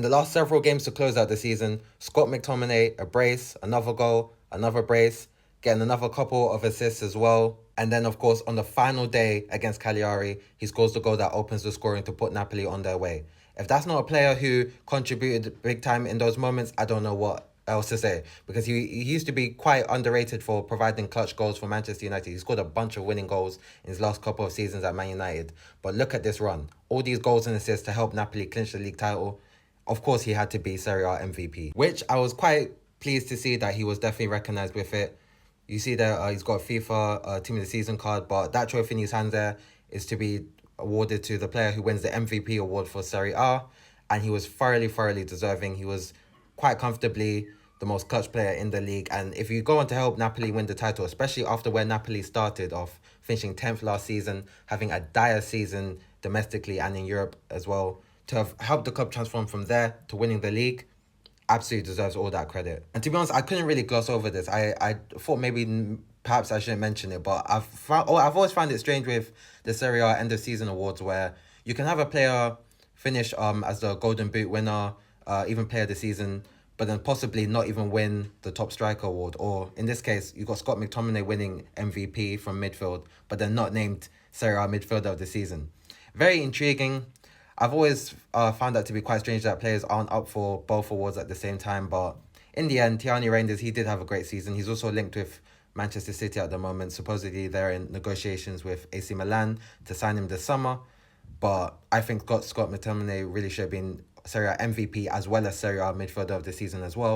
In the last several games to close out the season, Scott McTominay, a brace, another goal, another brace, getting another couple of assists as well. And then, of course, on the final day against Cagliari, he scores the goal that opens the scoring to put Napoli on their way. If that's not a player who contributed big time in those moments, I don't know what else to say, because he used to be quite underrated for providing clutch goals for Manchester United. He scored a bunch of winning goals in his last couple of seasons at Man United. But look at this run. All these goals and assists to help Napoli clinch the league title. Of course, he had to be Serie A MVP, which I was quite pleased to see that he was definitely recognised with it. You see that he's got a FIFA Team of the Season card, but that trophy in his hand there is to be awarded to the player who wins the MVP award for Serie A, and he was thoroughly deserving. He was quite comfortably the most clutch player in the league, and if you go on to help Napoli win the title, especially after where Napoli started off, finishing 10th last season, having a dire season domestically and in Europe as well, to have helped the club transform from there to winning the league, absolutely deserves all that credit. And to be honest, I couldn't really gloss over this. I thought maybe perhaps I shouldn't mention it, but I've always found it strange with the Serie A end of season awards, where you can have a player finish as the Golden Boot winner, even player of the season, but then possibly not even win the top striker award. Or in this case, you got Scott McTominay winning MVP from midfield, but then not named Serie A midfielder of the season. Very intriguing. I've always found that to be quite strange that players aren't up for both awards at the same time. But in the end, Tierney Reinders, he did have a great season. He's also linked with Manchester City at the moment. Supposedly, they're in negotiations with AC Milan to sign him this summer. But I think Scott McTominay really should have been Serie A MVP as well as Serie A midfielder of the season as well.